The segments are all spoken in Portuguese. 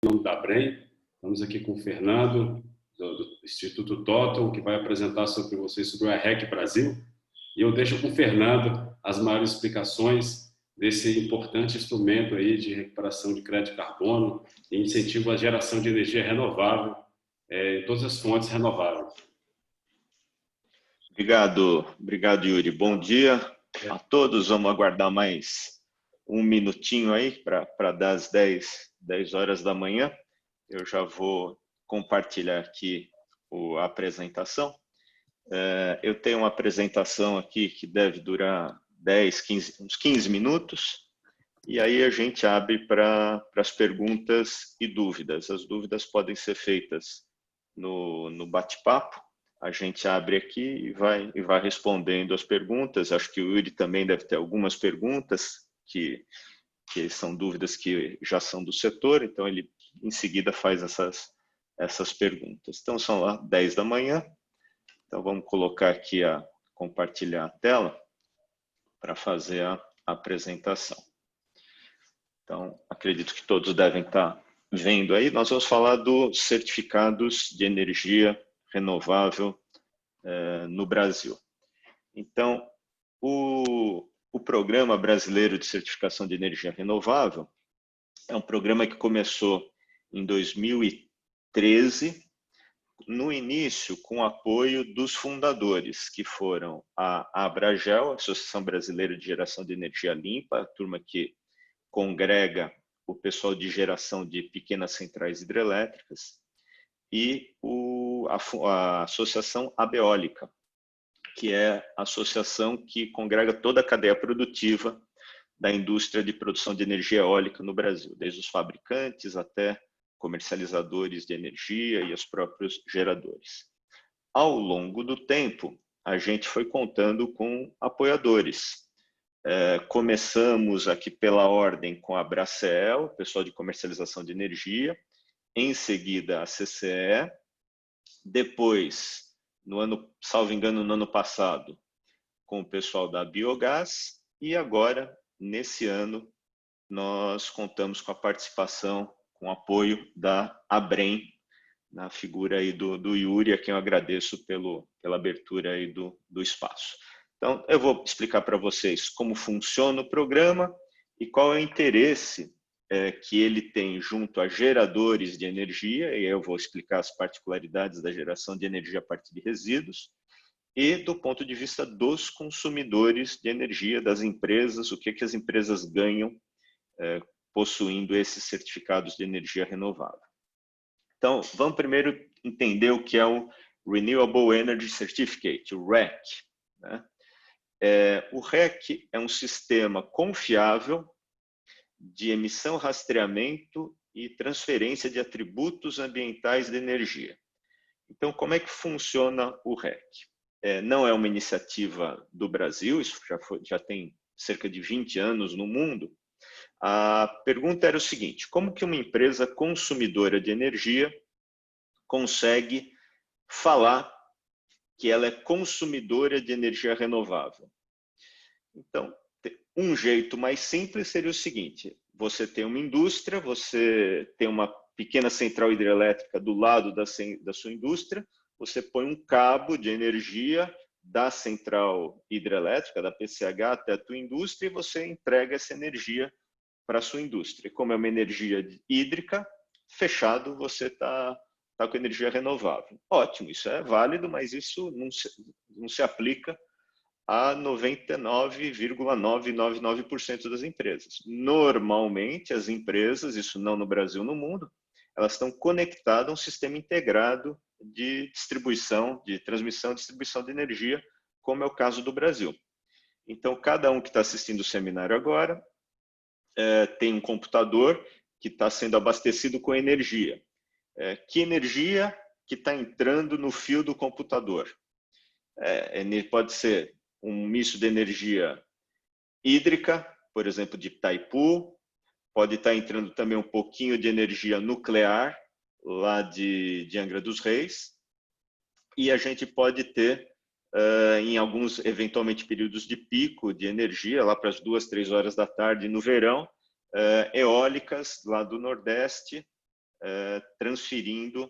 em nome da Brem. Estamos aqui com o Fernando, do Instituto Totem, que vai apresentar sobre vocês sobre o REC Brasil. E eu deixo com o Fernando as maiores explicações desse importante instrumento aí de recuperação de crédito de carbono e incentivo à geração de energia renovável em todas as fontes renováveis. Obrigado, Yuri. Bom dia a todos. Vamos aguardar mais um minutinho aí para dar as 10 horas da manhã. Eu já vou compartilhar aqui a apresentação. Eu tenho uma apresentação aqui que deve durar uns 15 minutos, e aí a gente abre para as perguntas e dúvidas. As dúvidas podem ser feitas no bate-papo. A gente abre aqui e vai respondendo as perguntas. Acho que o Yuri também deve ter algumas perguntas que são dúvidas que já são do setor, então ele em seguida faz essas perguntas. Então são lá 10 da manhã. Então vamos colocar aqui compartilhar a tela para fazer a apresentação. Então acredito que todos devem estar vendo aí. Nós vamos falar dos certificados de energia renovável no Brasil. Então, o Programa Brasileiro de Certificação de Energia Renovável é um programa que começou em 2013, no início com o apoio dos fundadores, que foram a Abragel, Associação Brasileira de Geração de Energia Limpa, a turma que congrega o pessoal de geração de pequenas centrais hidrelétricas, e a Associação Abeólica, que é a associação que congrega toda a cadeia produtiva da indústria de produção de energia eólica no Brasil, desde os fabricantes até comercializadores de energia e os próprios geradores. Ao longo do tempo, a gente foi contando com apoiadores. Começamos aqui pela ordem com a Bracel, pessoal de comercialização de energia, em seguida a CCE, depois, salvo engano, no ano passado, com o pessoal da Biogás, e agora, nesse ano, nós contamos com a participação, com o apoio da Abrem, na figura aí do Yuri, a quem eu agradeço pela abertura aí do espaço. Então, eu vou explicar para vocês como funciona o programa e qual é o interesse que ele tem junto a geradores de energia, e eu vou explicar as particularidades da geração de energia a partir de resíduos, e do ponto de vista dos consumidores de energia, das empresas, o que as empresas ganham possuindo esses certificados de energia renovável. Então, vamos primeiro entender o que é o Renewable Energy Certificate, o REC. Né? O REC é um sistema confiável de emissão, rastreamento e transferência de atributos ambientais de energia. Então, como é que funciona o REC? Não é uma iniciativa do Brasil, isso já tem cerca de 20 anos no mundo. A pergunta era o seguinte: como que uma empresa consumidora de energia consegue falar que ela é consumidora de energia renovável? Então, um jeito mais simples seria o seguinte: você tem uma indústria, você tem uma pequena central hidrelétrica do lado da sua indústria, você põe um cabo de energia da central hidrelétrica, da PCH, até a tua indústria, e você entrega essa energia para a sua indústria. Como é uma energia hídrica, fechado, você está com energia renovável. Ótimo, isso é válido, mas isso não se aplica a 99,999% das empresas. Normalmente, as empresas, isso não no Brasil, no mundo, elas estão conectadas a um sistema integrado de distribuição, de transmissão e distribuição de energia, como é o caso do Brasil. Então, cada um que está assistindo o seminário agora tem um computador que está sendo abastecido com energia. Que energia que está entrando no fio do computador? Pode ser um misto de energia hídrica, por exemplo, de Itaipu, pode estar entrando também um pouquinho de energia nuclear, lá de Angra dos Reis, e a gente pode ter, em alguns, eventualmente, períodos de pico de energia, lá para as 2, 3 horas da tarde no verão, eólicas lá do Nordeste, transferindo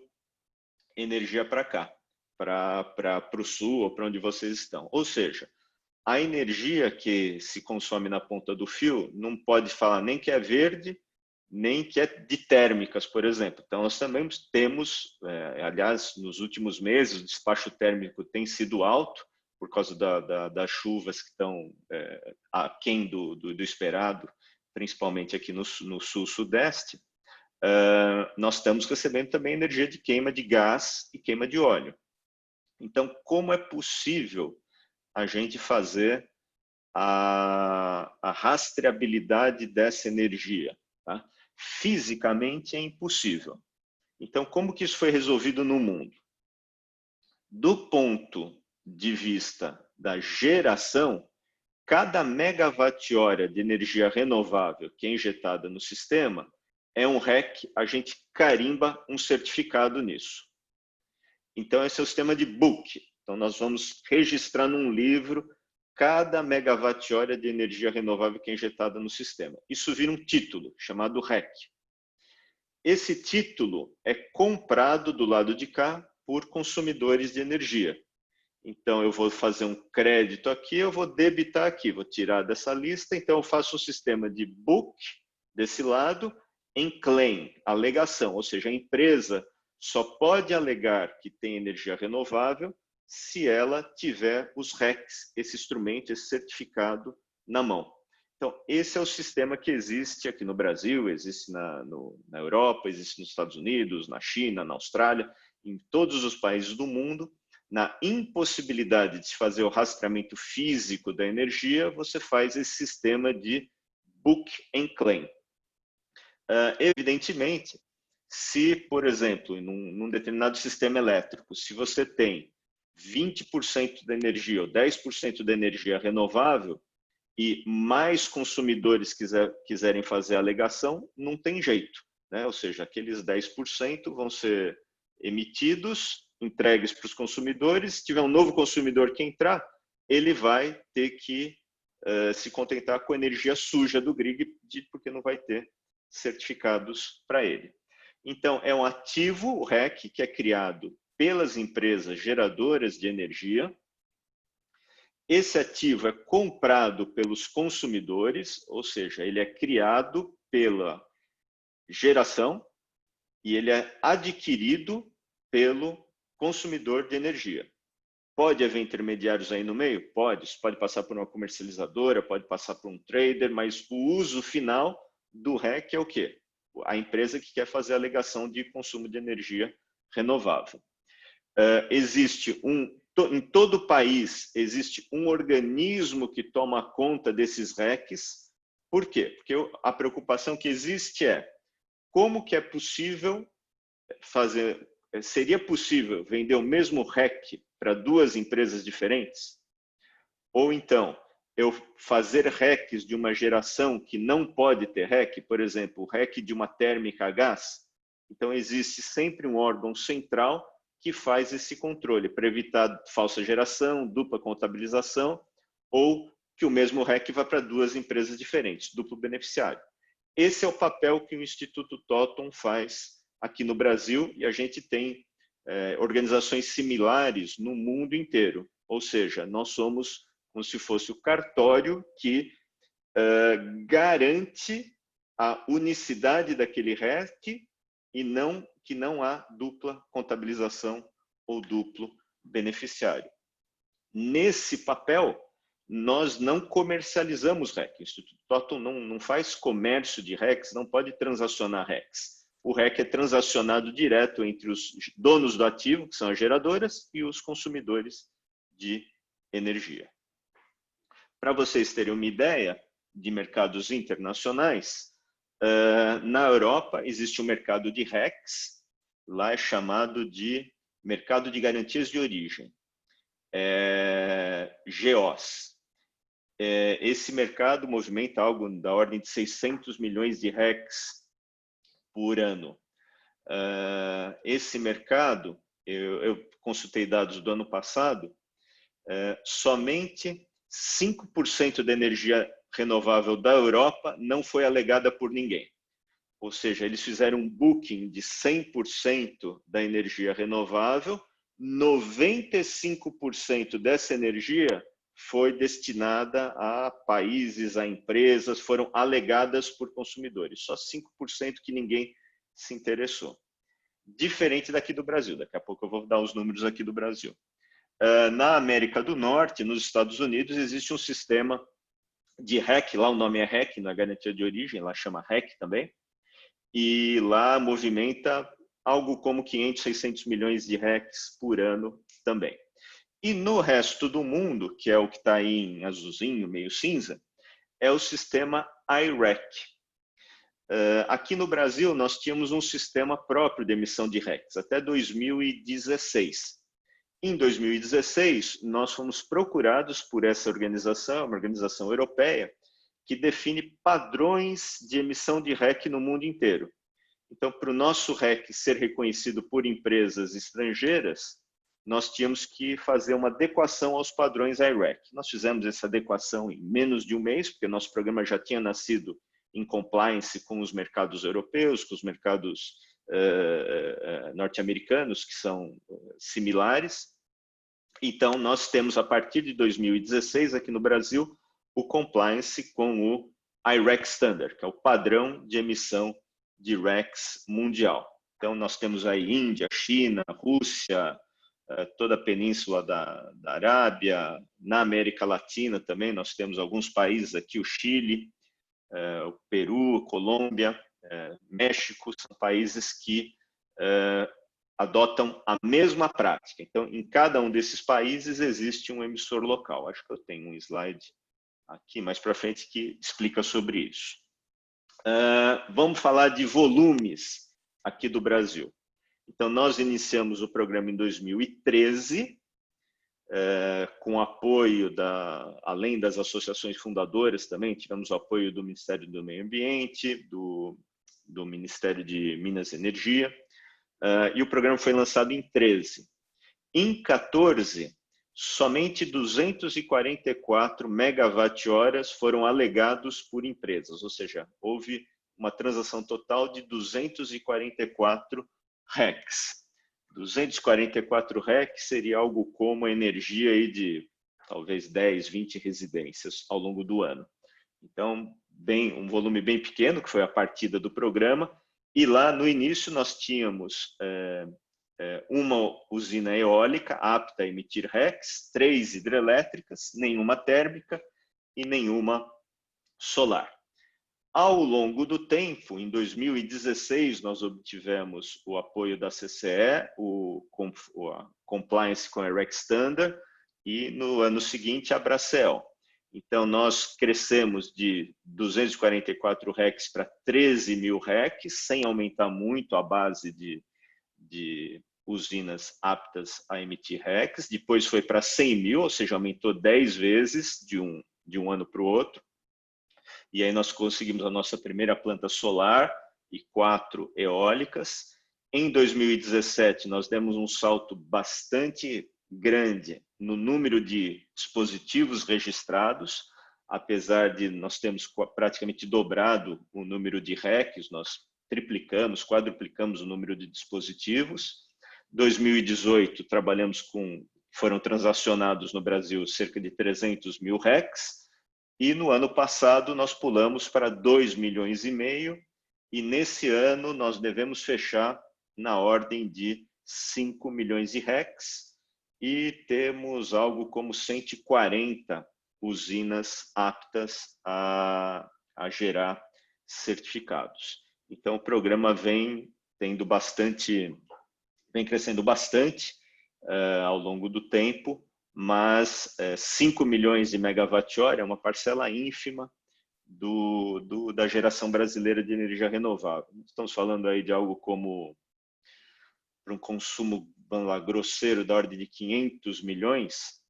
energia para cá, para o sul ou para onde vocês estão. Ou seja, a energia que se consome na ponta do fio não pode falar nem que é verde, nem que é de térmicas, por exemplo. Então, nós também temos, aliás, nos últimos meses, o despacho térmico tem sido alto, por causa das chuvas que estão aquém do esperado, principalmente aqui no sul-sudeste. Nós estamos recebendo também energia de queima de gás e queima de óleo. Então, como é possível a gente fazer a rastreabilidade dessa energia? Tá? Fisicamente é impossível. Então, como que isso foi resolvido no mundo? Do ponto de vista da geração, cada megawatt-hora de energia renovável que é injetada no sistema é um REC, a gente carimba um certificado nisso. Então, esse é o sistema de book. Então, nós vamos registrar num livro cada megawatt-hora de energia renovável que é injetada no sistema. Isso vira um título, chamado REC. Esse título é comprado do lado de cá por consumidores de energia. Então, eu vou fazer um crédito aqui, eu vou debitar aqui, vou tirar dessa lista. Então, eu faço um sistema de book desse lado, em claim, alegação, ou seja, a empresa só pode alegar que tem energia renovável se ela tiver os RECs, esse instrumento, esse certificado na mão. Então, esse é o sistema que existe aqui no Brasil, existe na Europa, existe nos Estados Unidos, na China, na Austrália, em todos os países do mundo. Na impossibilidade de fazer o rastreamento físico da energia, você faz esse sistema de book and claim. Evidentemente, se, por exemplo, num determinado sistema elétrico, se você tem 20% da energia ou 10% da energia renovável e mais consumidores quiserem fazer a alegação, não tem jeito, né? Ou seja, aqueles 10% vão ser emitidos, entregues para os consumidores. Se tiver um novo consumidor que entrar, ele vai ter que se contentar com a energia suja do grid, porque não vai ter certificados para ele. Então, é um ativo, o REC, que é criado pelas empresas geradoras de energia. Esse ativo é comprado pelos consumidores, ou seja, ele é criado pela geração e ele é adquirido pelo consumidor de energia. Pode haver intermediários aí no meio? Pode. Isso pode passar por uma comercializadora, pode passar por um trader, mas o uso final do REC é o quê? A empresa que quer fazer a alegação de consumo de energia renovável. Em todo o país, existe um organismo que toma conta desses RECs. Por quê? Porque a preocupação que existe é como que é possível fazer, seria possível vender o mesmo REC para duas empresas diferentes? Ou então, eu fazer RECs de uma geração que não pode ter REC, por exemplo, o REC de uma térmica a gás. Então, existe sempre um órgão central que faz esse controle, para evitar falsa geração, dupla contabilização, ou que o mesmo REC vá para duas empresas diferentes, duplo beneficiário. Esse é o papel que o Instituto Totum faz aqui no Brasil, e a gente tem organizações similares no mundo inteiro. Ou seja, nós somos como se fosse o cartório que garante a unicidade daquele REC e que não há dupla contabilização ou duplo beneficiário. Nesse papel, nós não comercializamos REC. O Instituto Totum não faz comércio de RECs, não pode transacionar RECs. O REC é transacionado direto entre os donos do ativo, que são as geradoras, e os consumidores de energia. Para vocês terem uma ideia de mercados internacionais, na Europa existe um mercado de RECs, lá é chamado de Mercado de Garantias de Origem, GOs. Esse mercado movimenta algo da ordem de 600 milhões de RECs por ano. Esse mercado, eu consultei dados do ano passado, somente 5% da energia renovável da Europa não foi alegada por ninguém. ou seja, eles fizeram um booking de 100% da energia renovável, 95% dessa energia foi destinada a países, a empresas, foram alegadas por consumidores. Só 5% que ninguém se interessou. Diferente daqui do Brasil. Daqui a pouco eu vou dar os números aqui do Brasil. Na América do Norte, nos Estados Unidos, existe um sistema de REC, lá o nome é REC, na garantia de origem, lá chama REC também, e lá movimenta algo como 500, 600 milhões de RECs por ano também. E no resto do mundo, que é o que está aí em azulzinho, meio cinza, é o sistema I-REC. Aqui no Brasil, nós tínhamos um sistema próprio de emissão de RECs, até 2016. Em 2016, nós fomos procurados por essa organização, uma organização europeia, que define padrões de emissão de REC no mundo inteiro. Então, para o nosso REC ser reconhecido por empresas estrangeiras, nós tínhamos que fazer uma adequação aos padrões I-REC. Nós fizemos essa adequação em menos de um mês, porque nosso programa já tinha nascido em compliance com os mercados europeus, com os mercados norte-americanos, que são similares. Então, nós temos, a partir de 2016, aqui no Brasil, o compliance com o I-REC Standard, que é o padrão de emissão de RECs mundial. Então, nós temos aí Índia, China, Rússia, toda a península da Arábia, na América Latina também, nós temos alguns países aqui, o Chile, o Peru, Colômbia, México, são países que adotam a mesma prática. Então, em cada um desses países existe um emissor local. Acho que eu tenho um slide aqui mais para frente que explica sobre isso. Vamos falar de volumes aqui do Brasil. Então, nós iniciamos o programa em 2013, com apoio, além das associações fundadoras também, tivemos o apoio do Ministério do Meio Ambiente, do Ministério de Minas e Energia, e o programa foi lançado em 13. Em 14, somente 244 megawatt-horas foram alegados por empresas, ou seja, houve uma transação total de 244 RECs. 244 RECs seria algo como a energia aí de talvez 10, 20 residências ao longo do ano. Então, um volume bem pequeno, que foi a partida do programa, e lá no início nós tínhamos uma usina eólica apta a emitir RECs, 3 hidrelétricas, nenhuma térmica e nenhuma solar. Ao longo do tempo, em 2016, nós obtivemos o apoio da CCE, a compliance com a REC Standard, e no ano seguinte a Bracel. Então, nós crescemos de 244 RECs para 13 mil RECs, sem aumentar muito a base de usinas aptas a emitir RECs. Depois foi para 100 mil, ou seja, aumentou 10 vezes de um ano para o outro. E aí nós conseguimos a nossa primeira planta solar e 4 eólicas. Em 2017, nós demos um salto bastante grande no número de dispositivos registrados, apesar de nós termos praticamente dobrado o número de RECs, nós triplicamos, quadruplicamos o número de dispositivos. Em 2018, foram transacionados no Brasil cerca de 300 mil RECs, e no ano passado nós pulamos para 2,5 milhões, e nesse ano nós devemos fechar na ordem de 5 milhões de RECs, e temos algo como 140 usinas aptas a gerar certificados. Então, o programa vem crescendo bastante ao longo do tempo, mas 5 milhões de megawatt-hora é uma parcela ínfima da geração brasileira de energia renovável. Estamos falando aí de algo como, para um consumo grosseiro da ordem de 500 milhões,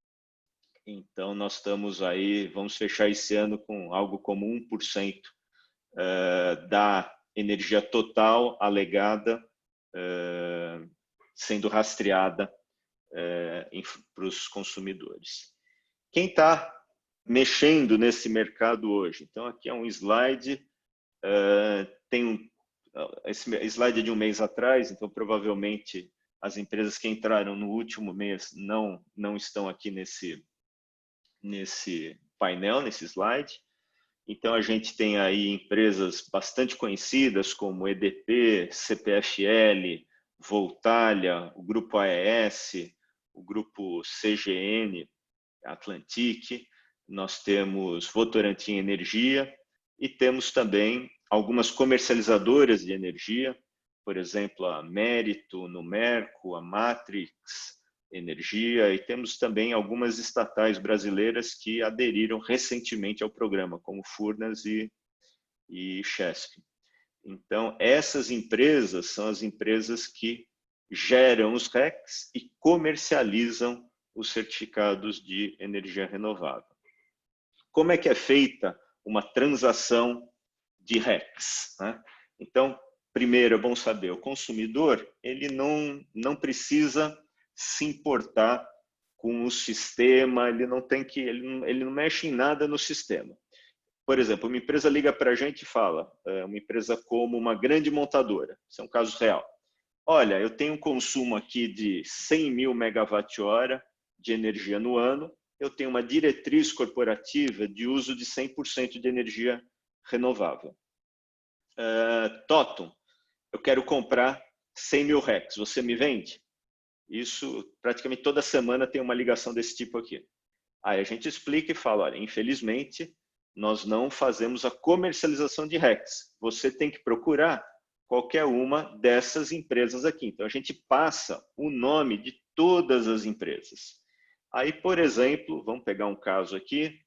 então nós estamos aí, vamos fechar esse ano com algo como 1% da energia total alegada sendo rastreada para os consumidores. Quem está mexendo nesse mercado hoje? Então, aqui é um slide, esse slide é de um mês atrás, então provavelmente as empresas que entraram no último mês não estão aqui nesse painel, nesse slide. Então, a gente tem aí empresas bastante conhecidas como EDP, CPFL, Voltalia, o Grupo AES, o Grupo CGN, Atlantic, nós temos Votorantim Energia e temos também algumas comercializadoras de energia, por exemplo, a Mérito, Numerco, a Matrix Energia, e temos também algumas estatais brasileiras que aderiram recentemente ao programa, como Furnas e Chesf. Então, essas empresas são as empresas que geram os RECs e comercializam os certificados de energia renovável. Como é que é feita uma transação de RECs, né? Então, primeiro é bom saber, o consumidor ele não precisa se importar com o sistema, ele não mexe em nada no sistema. Por exemplo, uma empresa liga para a gente e fala, uma empresa como uma grande montadora, isso é um caso real. Olha, eu tenho um consumo aqui de 100 mil megawatt-hora de energia no ano, eu tenho uma diretriz corporativa de uso de 100% de energia renovável. Totum, eu quero comprar 100 mil RECs, você me vende? Isso, praticamente toda semana tem uma ligação desse tipo aqui. Aí a gente explica e fala, olha, infelizmente, nós não fazemos a comercialização de RECs. Você tem que procurar qualquer uma dessas empresas aqui. Então, a gente passa o nome de todas as empresas. Aí, por exemplo, vamos pegar um caso aqui,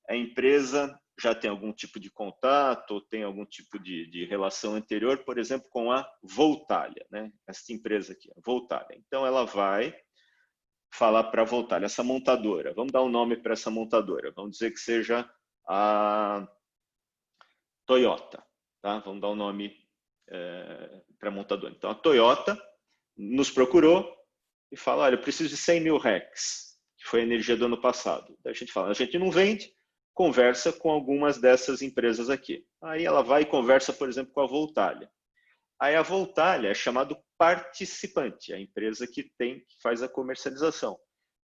a empresa já tem algum tipo de contato, ou tem algum tipo de relação anterior, por exemplo, com a Voltalia, né? Essa empresa aqui, a Voltalia. Então, ela vai falar para a Voltalia, essa montadora, vamos dar um nome para essa montadora, vamos dizer que seja a Toyota, tá? Vamos dar um nome para a montadora. Então, a Toyota nos procurou e fala, olha, eu preciso de 100 mil RECs, que foi a energia do ano passado. Daí a gente fala, a gente não vende, conversa com algumas dessas empresas aqui. Aí ela vai e conversa, por exemplo, com a Voltalia. Aí a Voltalia é chamado participante, a empresa que faz a comercialização.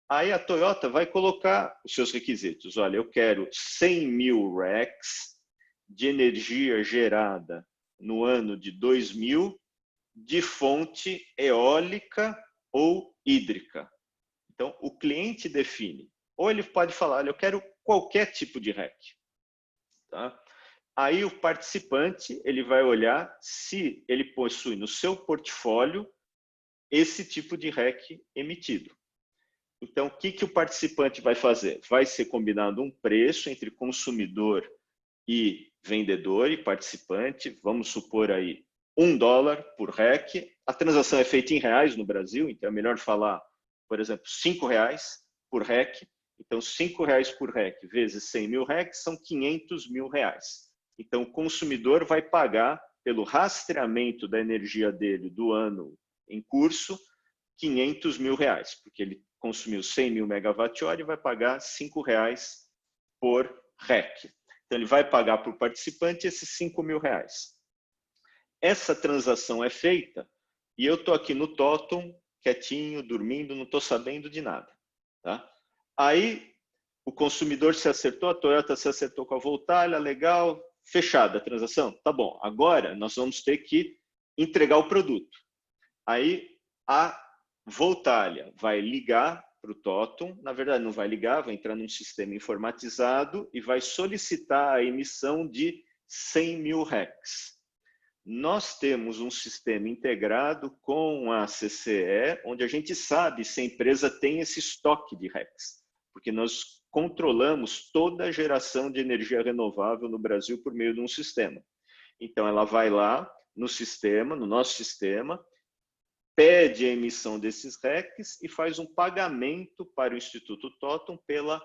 Aí a Toyota vai colocar os seus requisitos. Olha, eu quero 100 mil RECs de energia gerada no ano de 2000 de fonte eólica ou hídrica. Então, o cliente define. Ou ele pode falar, olha, eu quero qualquer tipo de REC. Tá? Aí o participante ele vai olhar se ele possui no seu portfólio esse tipo de REC emitido. Então, o que o participante vai fazer? Vai ser combinado um preço entre consumidor e vendedor e participante, vamos supor aí $1 por REC. A transação é feita em reais no Brasil, então é melhor falar, por exemplo, R$5 por REC. Então, R$5 por REC vezes 100 mil RECs são 500 mil reais. Então, o consumidor vai pagar pelo rastreamento da energia dele do ano em curso 500 mil reais, porque ele consumiu 100 mil megawatt-hora e vai pagar R$5 por REC. Então, ele vai pagar para o participante esses 5 mil reais. Essa transação é feita e eu estou aqui no Totum, quietinho, dormindo, não estou sabendo de nada. Tá? Aí, o consumidor se acertou, a Toyota se acertou com a Voltalia, legal, fechada a transação. Tá bom, agora nós vamos ter que entregar o produto. Aí, a Voltalia vai ligar para o Totum, na verdade não vai ligar, vai entrar num sistema informatizado e vai solicitar a emissão de 100 mil RECs. Nós temos um sistema integrado com a CCE, onde a gente sabe se a empresa tem esse estoque de RECs, porque nós controlamos toda a geração de energia renovável no Brasil por meio de um sistema. Então, ela vai lá no sistema, no nosso sistema, pede a emissão desses RECs e faz um pagamento para o Instituto Totum pela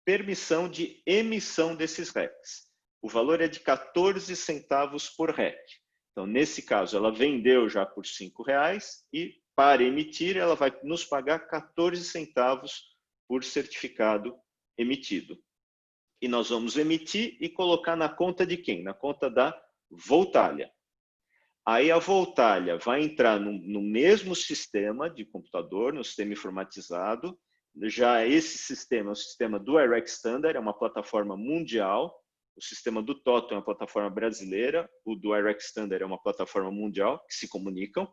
permissão de emissão desses RECs. O valor é de 14 centavos por REC. Então, nesse caso, ela vendeu já por R$5 e, para emitir, ela vai nos pagar 14 centavos por certificado emitido. E nós vamos emitir e colocar na conta de quem? Na conta da Voltalia. Aí a Voltalia vai entrar no mesmo sistema de computador, no sistema informatizado. Já esse sistema é o sistema do IREC Standard, é uma plataforma mundial. O sistema do TOTO é uma plataforma brasileira, o do IREC Standard é uma plataforma mundial, que se comunicam.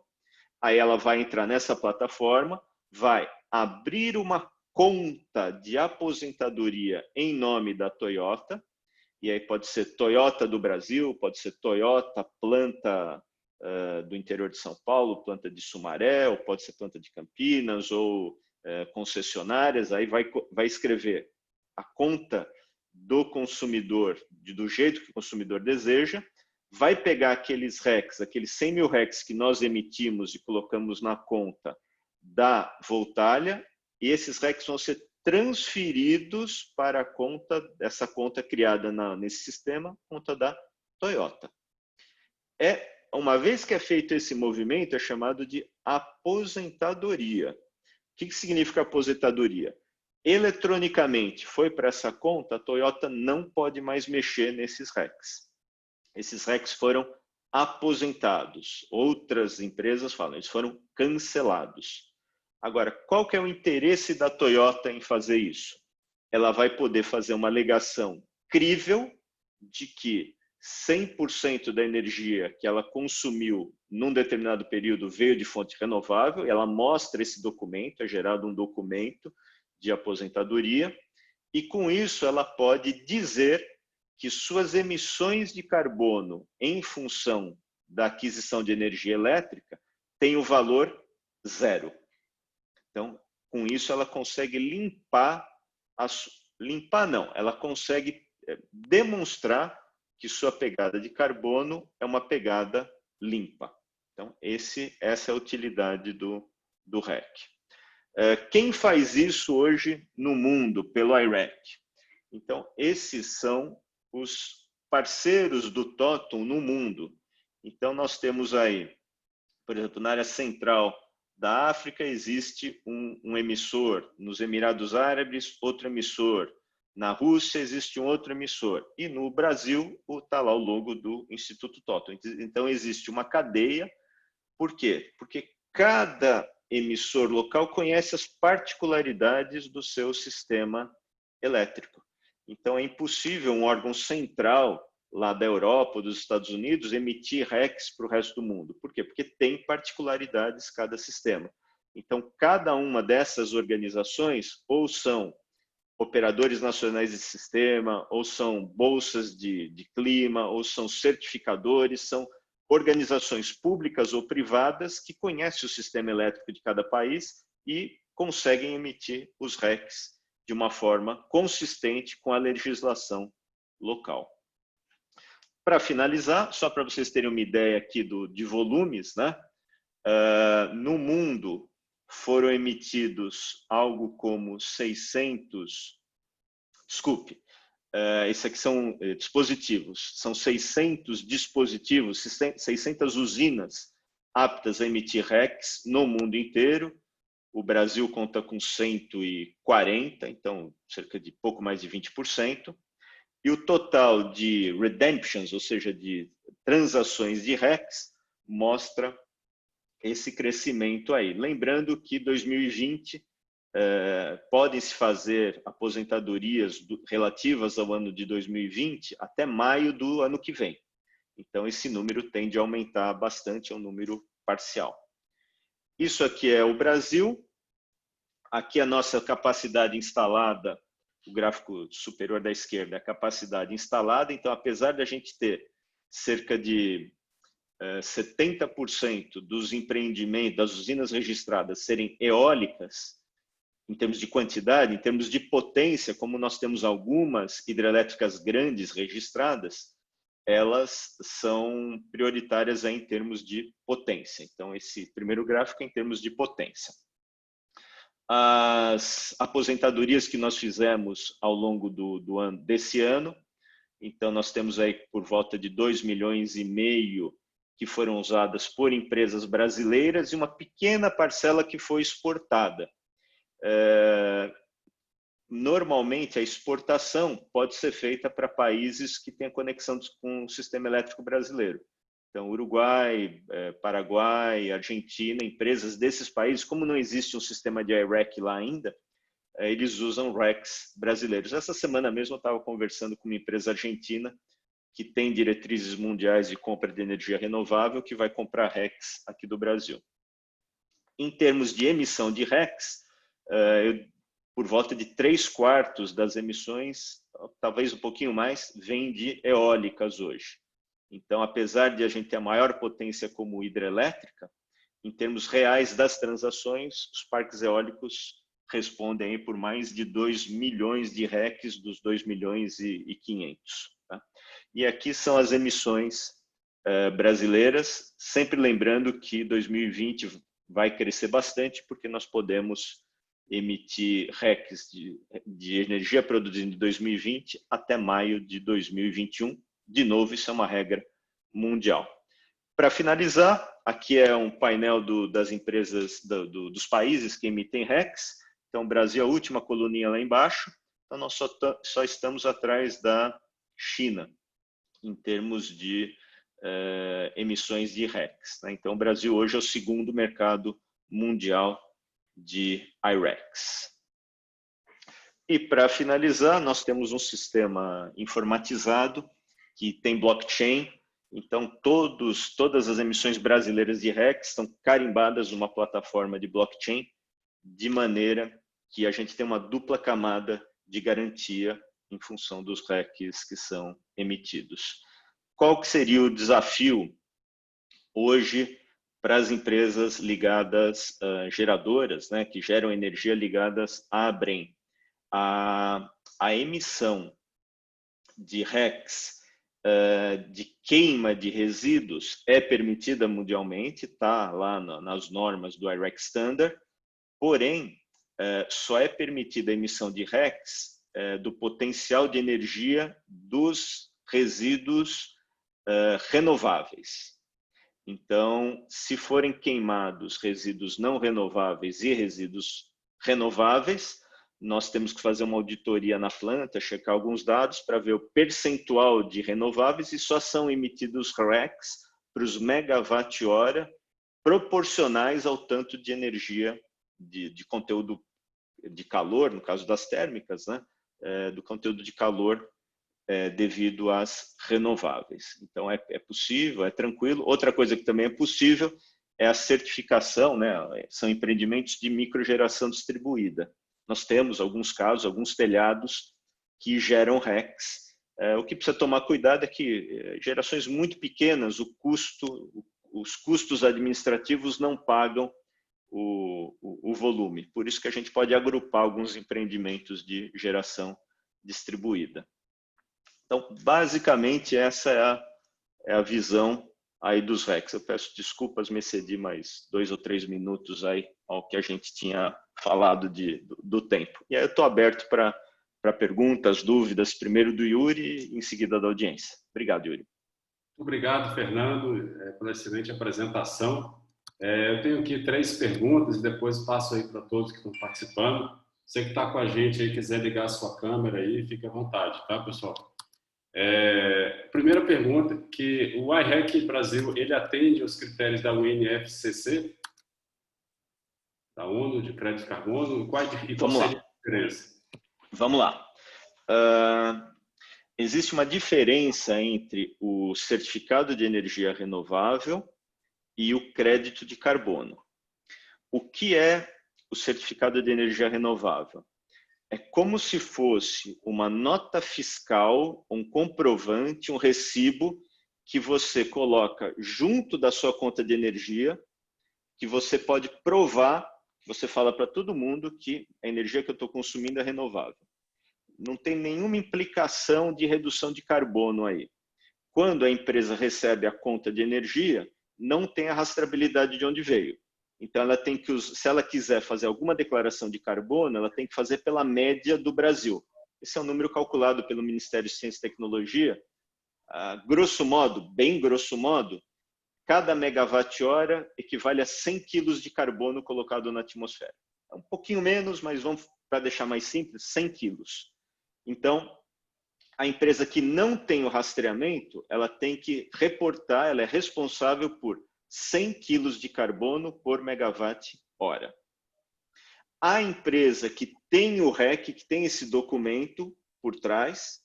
Aí ela vai entrar nessa plataforma, vai abrir uma conta de aposentadoria em nome da Toyota, e aí pode ser Toyota do Brasil, pode ser Toyota planta do interior de São Paulo, planta de Sumaré, ou pode ser planta de Campinas, ou concessionárias. Aí vai escrever a conta do consumidor do jeito que o consumidor deseja, vai pegar aqueles RECs, aqueles 100 mil RECs que nós emitimos e colocamos na conta da Voltalia, e esses RECs vão ser transferidos para a conta, essa conta criada nesse sistema, conta da Toyota. Uma vez que é feito esse movimento, é chamado de aposentadoria. O que significa aposentadoria? Eletronicamente foi para essa conta, a Toyota não pode mais mexer nesses RECs. Esses RECs foram aposentados. Outras empresas falam, eles foram cancelados. Agora, qual que é o interesse da Toyota em fazer isso? Ela vai poder fazer uma alegação crível de que 100% da energia que ela consumiu num determinado período veio de fonte renovável. Ela mostra esse documento, é gerado um documento de aposentadoria, e com isso ela pode dizer que suas emissões de carbono em função da aquisição de energia elétrica têm o valor zero. Então, com isso ela consegue ela consegue demonstrar que sua pegada de carbono é uma pegada limpa. Então, essa é a utilidade do REC. Quem faz isso hoje no mundo pelo IREC? Então, esses são os parceiros do Totum no mundo. Então, nós temos aí, por exemplo, na área central da África existe um emissor, nos Emirados Árabes, outro emissor, na Rússia existe um outro emissor, e no Brasil está lá o logo do Instituto Totum. Então, existe uma cadeia. Por quê? Porque cada emissor local conhece as particularidades do seu sistema elétrico. Então, é impossível um órgão central lá da Europa ou dos Estados Unidos emitir RECs para o resto do mundo. Por quê? Porque tem particularidades cada sistema. Então, cada uma dessas organizações ou são operadores nacionais de sistema, ou são bolsas de clima, ou são certificadores, são organizações públicas ou privadas que conhecem o sistema elétrico de cada país e conseguem emitir os RECs de uma forma consistente com a legislação local. Para finalizar, só para vocês terem uma ideia aqui de volumes, né? No mundo foram emitidos algo como 600... Desculpe, esses aqui são dispositivos. São 600 dispositivos, 600 usinas aptas a emitir RECs no mundo inteiro. O Brasil conta com 140, então cerca de pouco mais de 20%. E o total de redemptions, ou seja, de transações de RECs, mostra esse crescimento aí. Lembrando que 2020 podem se fazer aposentadorias relativas ao ano de 2020 até maio do ano que vem. Então, esse número tende a aumentar bastante, é um número parcial. Isso aqui é o Brasil. Aqui a nossa capacidade instalada, o gráfico superior da esquerda, é a capacidade instalada. Então, apesar de a gente ter cerca de 70% dos empreendimentos, das usinas registradas serem eólicas, em termos de quantidade, em termos de potência, como nós temos algumas hidrelétricas grandes registradas, elas são prioritárias em termos de potência. Então, esse primeiro gráfico é em termos de potência. As aposentadorias que nós fizemos ao longo desse ano, então nós temos aí por volta de 2,5 milhões que foram usadas por empresas brasileiras e uma pequena parcela que foi exportada. Normalmente a exportação pode ser feita para países que têm conexão com o sistema elétrico brasileiro. Então, Uruguai, Paraguai, Argentina, empresas desses países, como não existe um sistema de I-REC lá ainda, eles usam RECs brasileiros. Essa semana mesmo eu estava conversando com uma empresa argentina que tem diretrizes mundiais de compra de energia renovável, que vai comprar RECs aqui do Brasil. Em termos de emissão de RECs, por volta de 3/4 das emissões, talvez um pouquinho mais, vem de eólicas hoje. Então, apesar de a gente ter a maior potência como hidrelétrica, em termos reais das transações, os parques eólicos respondem aí por mais de 2 milhões de RECs dos 2 milhões e 500. Tá? E aqui são as emissões brasileiras, sempre lembrando que 2020 vai crescer bastante, porque nós podemos emitir RECs de energia produzida em 2020 até maio de 2021. De novo, isso é uma regra mundial. Para finalizar, aqui é um painel das empresas, dos países que emitem RECs. Então, o Brasil é a última coluninha lá embaixo. Então, nós só estamos atrás da China, em termos de emissões de RECs. Né? Então, o Brasil hoje é o segundo mercado mundial de I-RECs. E, para finalizar, nós temos um sistema informatizado que tem blockchain. Então, todas as emissões brasileiras de RECs estão carimbadas numa plataforma de blockchain, de maneira que a gente tem uma dupla camada de garantia em função dos RECs que são emitidos. Qual que seria o desafio hoje para as empresas ligadas, geradoras, né, que geram energia ligadas à ABREM? A emissão de RECs de queima de resíduos é permitida mundialmente, está lá nas normas do I-REC Standard, porém, só é permitida a emissão de RECs do potencial de energia dos resíduos renováveis. Então, se forem queimados resíduos não renováveis e resíduos renováveis, nós temos que fazer uma auditoria na planta, checar alguns dados para ver o percentual de renováveis e só são emitidos RECs para os megawatt-hora proporcionais ao tanto de energia, de conteúdo de calor, no caso das térmicas, né? Do conteúdo de calor devido às renováveis. Então, é possível, é tranquilo. Outra coisa que também é possível é a certificação, né? São empreendimentos de microgeração distribuída. Nós temos alguns casos, alguns telhados que geram RECs. O que precisa tomar cuidado é que gerações muito pequenas, os custos administrativos não pagam o volume. Por isso que a gente pode agrupar alguns empreendimentos de geração distribuída. Então, basicamente, essa é a visão aí dos RECs. Eu peço desculpas, me excedi mais 2 ou 3 minutos aí ao que a gente tinha falado do tempo. E aí eu estou aberto para perguntas, dúvidas, primeiro do Yuri e em seguida da audiência. Obrigado, Yuri. Obrigado, Fernando, pela excelente apresentação. Eu tenho aqui 3 perguntas e depois passo aí para todos que estão participando. Você que está com a gente aí, quiser ligar a sua câmera aí, fique à vontade, tá, pessoal? Primeira pergunta, que o I-REC Brasil, ele atende aos critérios da UNFCCC, da ONU, de crédito de carbono? Qual seria a diferença? Vamos lá. Existe uma diferença entre o certificado de energia renovável e o crédito de carbono. O que é o certificado de energia renovável? É como se fosse uma nota fiscal, um comprovante, um recibo que você coloca junto da sua conta de energia, que você pode provar, você fala para todo mundo que a energia que eu estou consumindo é renovável. Não tem nenhuma implicação de redução de carbono aí. Quando a empresa recebe a conta de energia, não tem a rastreabilidade de onde veio. Então, ela tem que, se ela quiser fazer alguma declaração de carbono, ela tem que fazer pela média do Brasil. Esse é um número calculado pelo Ministério de Ciência e Tecnologia. Grosso modo, bem grosso modo, cada megawatt-hora equivale a 100 quilos de carbono colocado na atmosfera. É um pouquinho menos, mas vamos, para deixar mais simples, 100 quilos. Então, A empresa que não tem o rastreamento, ela tem que reportar, ela é responsável por 100 quilos de carbono por megawatt-hora. A empresa que tem o REC, que tem esse documento por trás,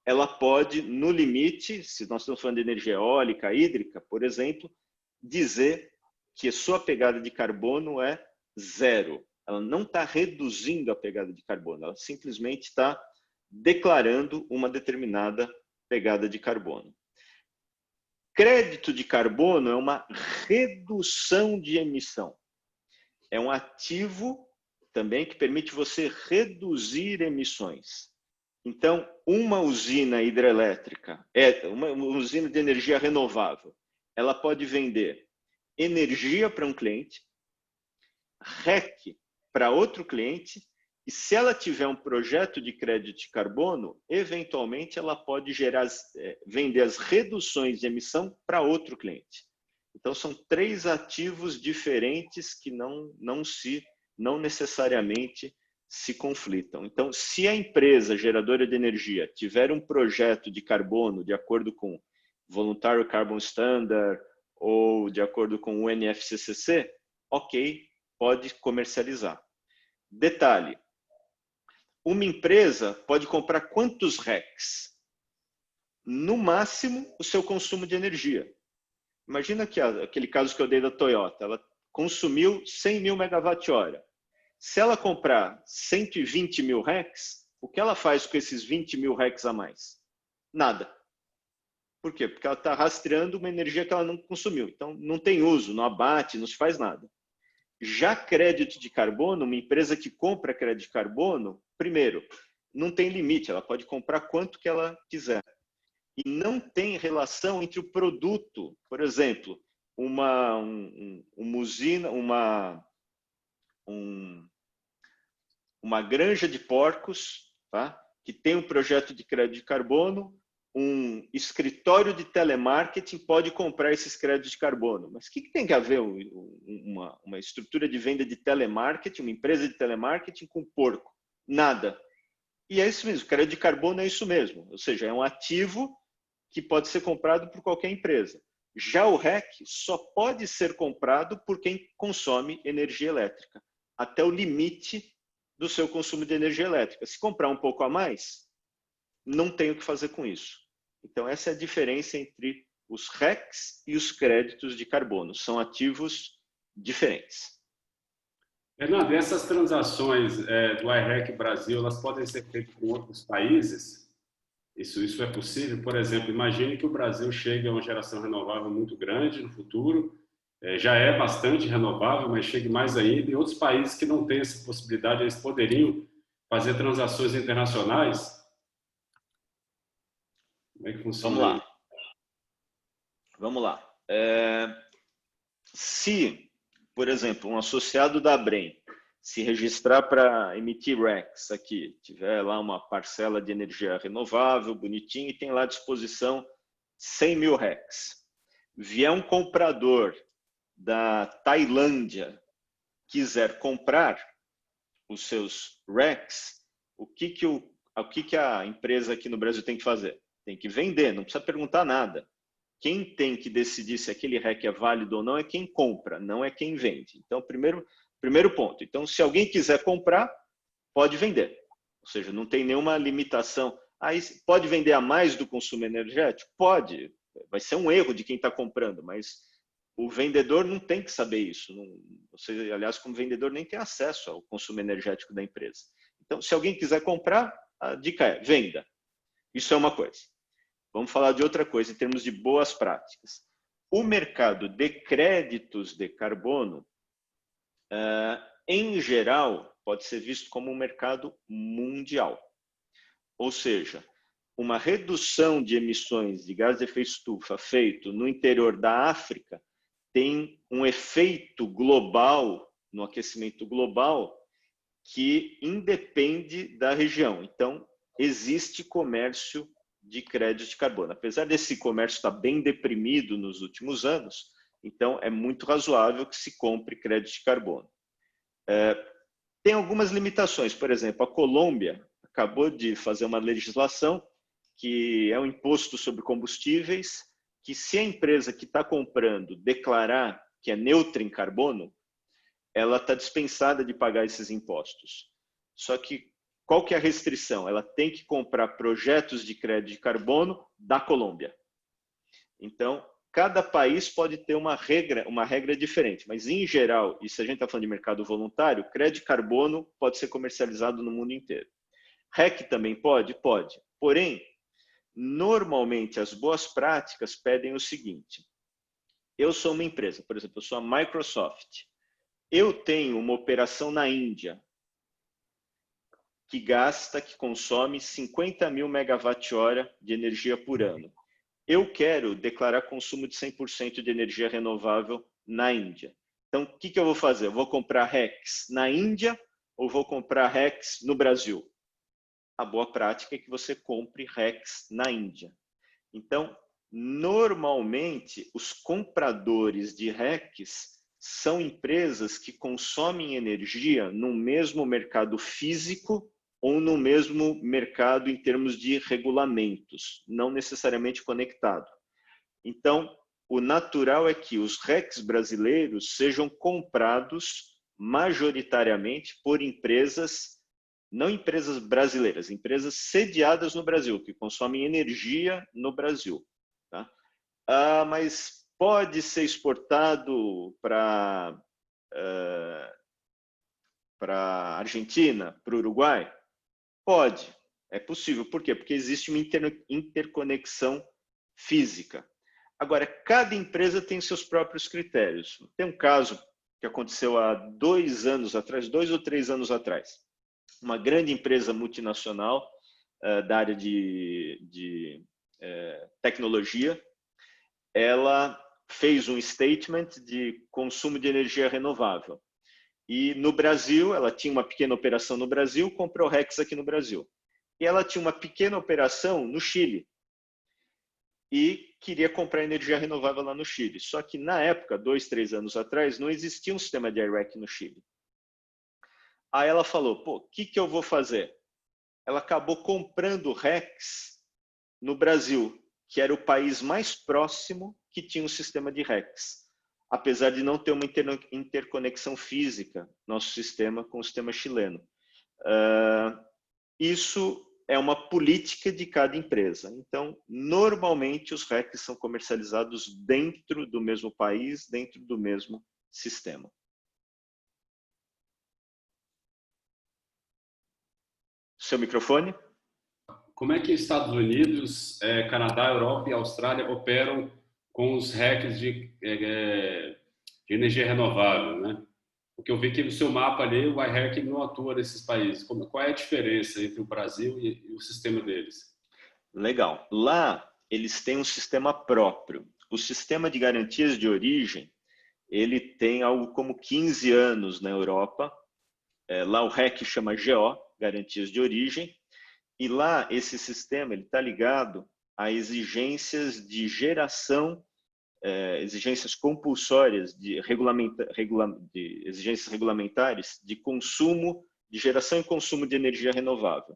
ela pode, no limite, se nós estamos falando de energia eólica, hídrica, por exemplo, dizer que a sua pegada de carbono é zero. Ela não está reduzindo a pegada de carbono, ela simplesmente está declarando uma determinada pegada de carbono. Crédito de carbono é uma redução de emissão. É um ativo também que permite você reduzir emissões. Então, uma usina hidrelétrica, uma usina de energia renovável, ela pode vender energia para um cliente, REC para outro cliente, e se ela tiver um projeto de crédito de carbono, eventualmente ela pode vender as reduções de emissão para outro cliente. Então, são 3 ativos diferentes que não necessariamente se conflitam. Então, se a empresa geradora de energia tiver um projeto de carbono de acordo com Voluntary Carbon Standard ou de acordo com o NFCCC, ok, pode comercializar. Detalhe, uma empresa pode comprar quantos RECs? No máximo, o seu consumo de energia. Imagina que aquele caso que eu dei da Toyota, ela consumiu 100 mil megawatt-hora. Se ela comprar 120 mil RECs, o que ela faz com esses 20 mil RECs a mais? Nada. Por quê? Porque ela está rastreando uma energia que ela não consumiu. Então, não tem uso, não abate, não se faz nada. Já crédito de carbono, uma empresa que compra crédito de carbono, primeiro, não tem limite, ela pode comprar quanto que ela quiser. E não tem relação entre o produto, por exemplo, uma usina, uma granja de porcos, tá? Que tem um projeto de crédito de carbono, um escritório de telemarketing pode comprar esses créditos de carbono. Mas o que tem que haver uma estrutura de venda de telemarketing, uma empresa de telemarketing com porco? Nada. E é isso mesmo, crédito de carbono é isso mesmo. Ou seja, é um ativo que pode ser comprado por qualquer empresa. Já o REC só pode ser comprado por quem consome energia elétrica, até o limite do seu consumo de energia elétrica. Se comprar um pouco a mais, não tem o que fazer com isso. Então, essa é a diferença entre os RECs e os créditos de carbono. São ativos diferentes. Fernando, essas transações do iREC Brasil, elas podem ser feitas com outros países? Isso é possível? Por exemplo, imagine que o Brasil chegue a uma geração renovável muito grande no futuro, já é bastante renovável, mas chegue mais ainda, e outros países que não têm essa possibilidade, eles poderiam fazer transações internacionais? Como é que funciona isso? Vamos lá. Se, por exemplo, um associado da Abrem se registrar para emitir RECs aqui, tiver lá uma parcela de energia renovável, bonitinho, e tem lá à disposição 100 mil RECs. Vier um comprador da Tailândia, quiser comprar os seus RECs, o que a empresa aqui no Brasil tem que fazer? Tem que vender, não precisa perguntar nada. Quem tem que decidir se aquele REC é válido ou não é quem compra, não é quem vende. Então, primeiro ponto. Então, se alguém quiser comprar, pode vender. Ou seja, não tem nenhuma limitação. Aí, pode vender a mais do consumo energético? Pode. Vai ser um erro de quem está comprando, mas o vendedor não tem que saber isso. Você, aliás, como vendedor, nem tem acesso ao consumo energético da empresa. Então, se alguém quiser comprar, a dica é venda. Isso é uma coisa. Vamos falar de outra coisa em termos de boas práticas. O mercado de créditos de carbono, em geral, pode ser visto como um mercado mundial. Ou seja, uma redução de emissões de gás de efeito estufa feito no interior da África tem um efeito global, no aquecimento global, que independe da região. Então, existe comércio de crédito de carbono. Apesar desse comércio estar bem deprimido nos últimos anos, então é muito razoável que se compre crédito de carbono. Tem algumas limitações. Por exemplo, a Colômbia acabou de fazer uma legislação que é um imposto sobre combustíveis, que se a empresa que está comprando declarar que é neutra em carbono, ela está dispensada de pagar esses impostos. Só que qual que é a restrição? Ela tem que comprar projetos de crédito de carbono da Colômbia. Então, cada país pode ter uma regra diferente, mas em geral, e se a gente está falando de mercado voluntário, crédito de carbono pode ser comercializado no mundo inteiro. REC também pode? Pode. Porém, normalmente as boas práticas pedem o seguinte: eu sou uma empresa, por exemplo, eu sou a Microsoft, eu tenho uma operação na Índia que consome 50 mil megawatt-hora de energia por ano. Eu quero declarar consumo de 100% de energia renovável na Índia. Então, o que eu vou fazer? Eu vou comprar RECs na Índia ou vou comprar RECs no Brasil? A boa prática é que você compre RECs na Índia. Então, normalmente, os compradores de RECs são empresas que consomem energia no mesmo mercado físico ou no mesmo mercado em termos de regulamentos, não necessariamente conectado. Então, o natural é que os RECs brasileiros sejam comprados majoritariamente por empresas, não empresas brasileiras, empresas sediadas no Brasil, que consomem energia no Brasil. Tá? Mas pode ser exportado para a Argentina, para o Uruguai? Pode, é possível. Por quê? Porque existe uma interconexão física. Agora, cada empresa tem seus próprios critérios. Tem um caso que aconteceu há 2 anos atrás, 2 ou 3 anos atrás. Uma grande empresa multinacional da área de tecnologia, ela fez um statement de consumo de energia renovável. E no Brasil, ela tinha uma pequena operação no Brasil, comprou RECs aqui no Brasil. E ela tinha uma pequena operação no Chile. E queria comprar energia renovável lá no Chile. Só que na época, 2, 3 anos atrás, não existia um sistema de I-REC no Chile. Aí ela falou, o que eu vou fazer? Ela acabou comprando RECs no Brasil, que era o país mais próximo que tinha um sistema de RECs. Apesar de não ter uma interconexão física, nosso sistema com o sistema chileno. Isso é uma política de cada empresa. Então, normalmente, os RECs são comercializados dentro do mesmo país, dentro do mesmo sistema. Seu microfone? Como é que Estados Unidos, Canadá, Europa e Austrália operam com os RECs de energia renovável, né? Porque eu vi que no seu mapa ali o I-REC não atua nesses países. Qual é a diferença entre o Brasil e o sistema deles? Legal. Lá eles têm um sistema próprio. O sistema de garantias de origem, ele tem algo como 15 anos na Europa. Lá o REC chama GO, Garantias de Origem. E lá esse sistema está ligado a exigências de geração, exigências compulsórias de exigências regulamentares de consumo, de geração e consumo de energia renovável.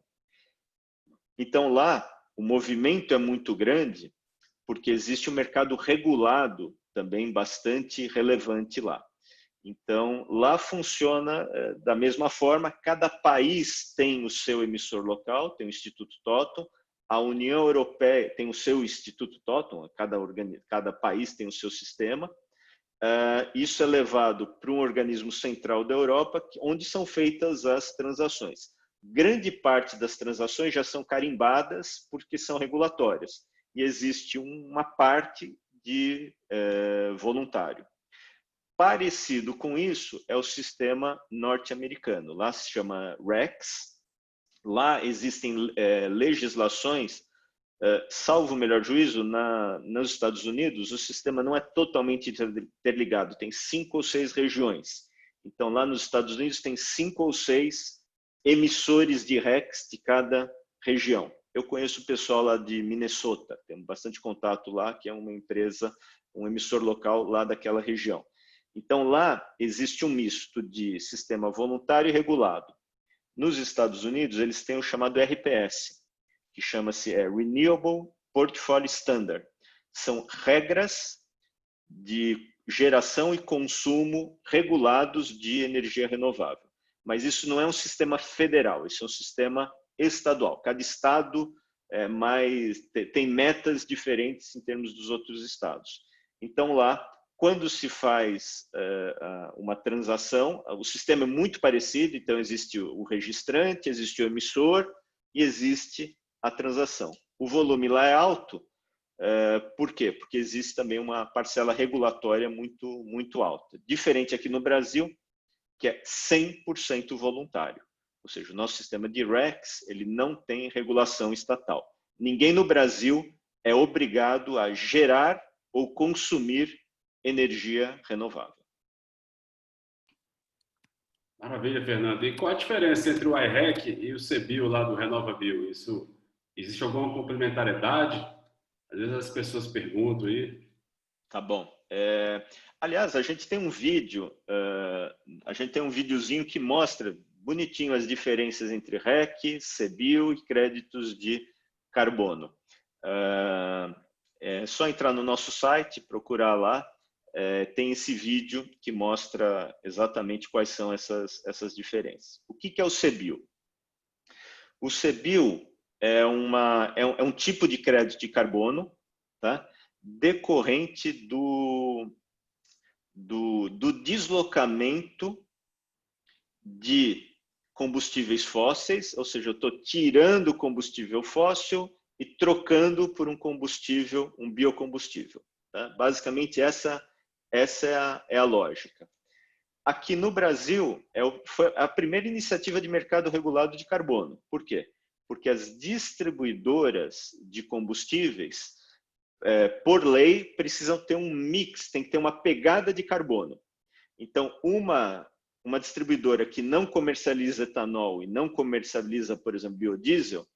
Então lá o movimento é muito grande porque existe um mercado regulado também bastante relevante lá. Então, lá funciona da mesma forma, cada país tem o seu emissor local, tem o Instituto Totum, a União Europeia tem o seu Instituto Totum, cada país tem o seu sistema. Isso é levado para um organismo central da Europa, onde são feitas as transações. Grande parte das transações já são carimbadas porque são regulatórias, e existe uma parte de voluntário. Parecido com isso é o sistema norte-americano. Lá se chama RECs. Lá existem legislações, salvo o melhor juízo, nos Estados Unidos, o sistema não é totalmente interligado. Tem 5 ou 6 regiões. Então, lá nos Estados Unidos, tem 5 ou 6 emissores de RECs de cada região. Eu conheço o pessoal lá de Minnesota, tenho bastante contato lá, que é uma empresa, um emissor local lá daquela região. Então, lá existe um misto de sistema voluntário e regulado. Nos Estados Unidos, eles têm o chamado RPS, que chama-se Renewable Portfolio Standard. São regras de geração e consumo regulados de energia renovável. Mas isso não é um sistema federal, isso é um sistema estadual. Cada estado tem metas diferentes em termos dos outros estados. Então, lá, quando se faz uma transação, o sistema é muito parecido, então existe o registrante, existe o emissor e existe a transação. O volume lá é alto, por quê? Porque existe também uma parcela regulatória muito alta. Diferente aqui no Brasil, que é 100% voluntário. Ou seja, o nosso sistema de RECs, ele não tem regulação estatal. Ninguém no Brasil é obrigado a gerar ou consumir energia renovável. Maravilha, Fernando. E qual a diferença entre o iREC e o CBio lá do RenovaBio? Existe alguma complementariedade? Às vezes as pessoas perguntam aí. Tá bom. Aliás, a gente tem um vídeo, videozinho que mostra bonitinho as diferenças entre REC, CBio e créditos de carbono. É só entrar no nosso site, procurar lá, tem esse vídeo que mostra exatamente quais são essas diferenças. O que é o CBio? O CBio é um tipo de crédito de carbono, tá? Decorrente do deslocamento de combustíveis fósseis, ou seja, eu estou tirando o combustível fóssil e trocando por um combustível, um biocombustível. Tá? Basicamente, essa é a lógica. Aqui no Brasil, foi a primeira iniciativa de mercado regulado de carbono. Por quê? Porque as distribuidoras de combustíveis, por lei, precisam ter um mix, tem que ter uma pegada de carbono. Então, uma distribuidora que não comercializa etanol e não comercializa, por exemplo, biodiesel,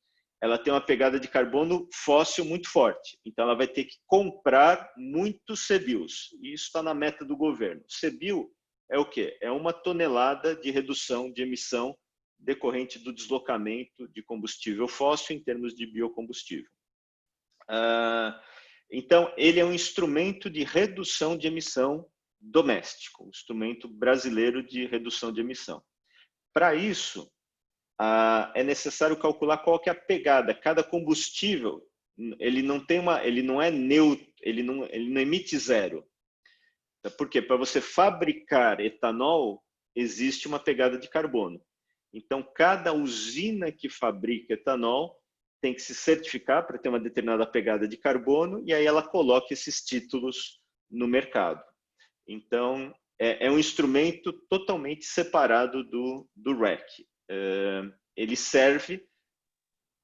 ela tem uma pegada de carbono fóssil muito forte. Então, ela vai ter que comprar muitos CBIOs. E isso está na meta do governo. CBIO é o quê? É 1 tonelada de redução de emissão decorrente do deslocamento de combustível fóssil em termos de biocombustível. Então, ele é um instrumento de redução de emissão doméstico, um instrumento brasileiro de redução de emissão. Para isso, é necessário calcular qual que é a pegada. Cada combustível, ele não é neutro, ele não emite zero. Por quê? Para você fabricar etanol, existe uma pegada de carbono. Então, cada usina que fabrica etanol tem que se certificar para ter uma determinada pegada de carbono e aí ela coloca esses títulos no mercado. Então, é um instrumento totalmente separado do REC. Ele serve,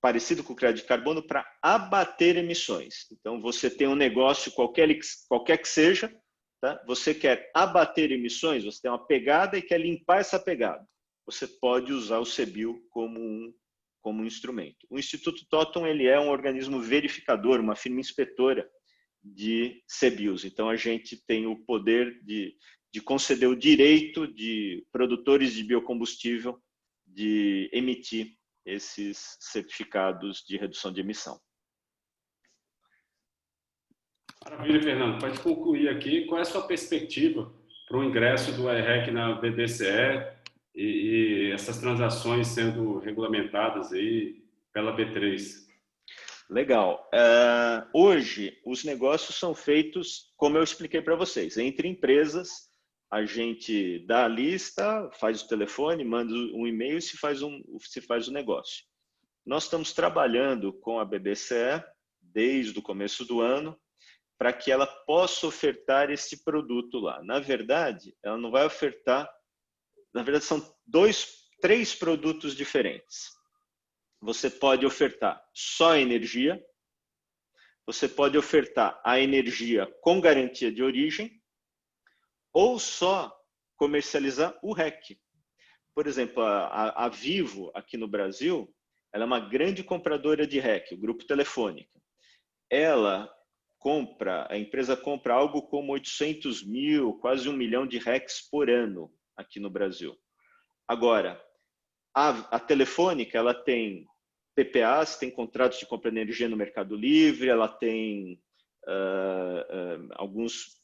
parecido com o crédito de carbono, para abater emissões. Então, você tem um negócio, qualquer que seja, tá? Você quer abater emissões, você tem uma pegada e quer limpar essa pegada. Você pode usar o CBIO como um instrumento. O Instituto Totom, ele é um organismo verificador, uma firma inspetora de CBIOs. Então, a gente tem o poder de conceder o direito de produtores de biocombustível de emitir esses certificados de redução de emissão. Maravilha, Fernando. Para concluir aqui, qual é a sua perspectiva para o ingresso do iREC na BDCE e essas transações sendo regulamentadas aí pela B3? Legal. Hoje, os negócios são feitos, como eu expliquei para vocês, entre empresas. A gente dá a lista, faz o telefone, manda um e-mail e se faz o negócio. Nós estamos trabalhando com a BDCE desde o começo do ano para que ela possa ofertar esse produto lá. Na verdade, ela não vai ofertar. Na verdade, são 3 produtos diferentes. Você pode ofertar só energia, você pode ofertar a energia com garantia de origem, ou só comercializar o REC. Por exemplo, a Vivo, aqui no Brasil, ela é uma grande compradora de REC, o Grupo Telefônica. A empresa compra algo como 800 mil, quase 1 milhão de RECs por ano aqui no Brasil. Agora, a Telefônica, ela tem PPAs, tem contratos de compra de energia no Mercado Livre, ela tem algumas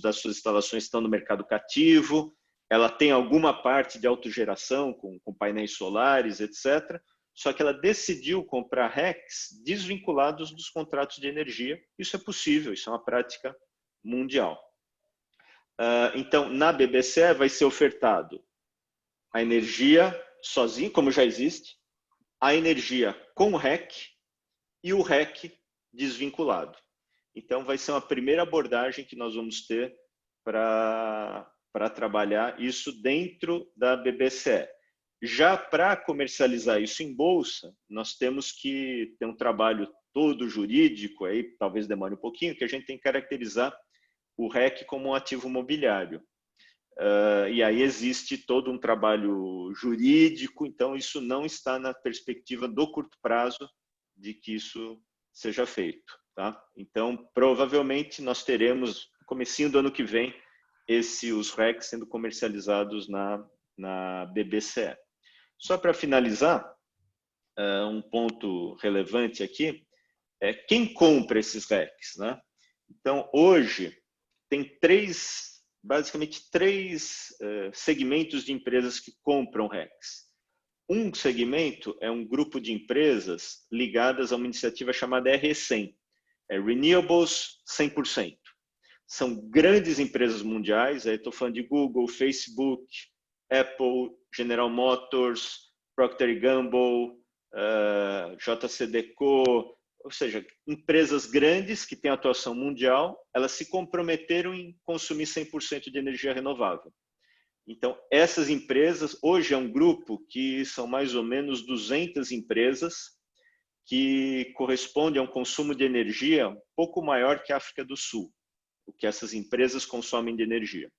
das suas instalações estão no mercado cativo, ela tem alguma parte de autogeração com painéis solares, etc. Só que ela decidiu comprar RECs desvinculados dos contratos de energia. Isso é possível, isso é uma prática mundial. Então, na BBCE vai ser ofertado a energia sozinho, como já existe, a energia com REC e o REC desvinculado. Então, vai ser uma primeira abordagem que nós vamos ter para trabalhar isso dentro da BBCE. Já para comercializar isso em bolsa, nós temos que ter um trabalho todo jurídico, aí talvez demore um pouquinho, que a gente tem que caracterizar o REC como um ativo mobiliário. E aí existe todo um trabalho jurídico, então isso não está na perspectiva do curto prazo de que isso seja feito. Tá? Então, provavelmente, nós teremos, comecinho do ano que vem, os RECs sendo comercializados na BBCE. Só para finalizar, um ponto relevante aqui é quem compra esses RECs, né? Então, hoje, tem basicamente três segmentos de empresas que compram RECs. Um segmento é um grupo de empresas ligadas a uma iniciativa chamada RE100, Renewables 100%. São grandes empresas mundiais, aí estou falando de Google, Facebook, Apple, General Motors, Procter & Gamble, JCDecaux, ou seja, empresas grandes que têm atuação mundial, elas se comprometeram em consumir 100% de energia renovável. Então, essas empresas, hoje é um grupo que são mais ou menos 200 empresas que corresponde a um consumo de energia um pouco maior que a África do Sul, o que essas empresas consomem de energia.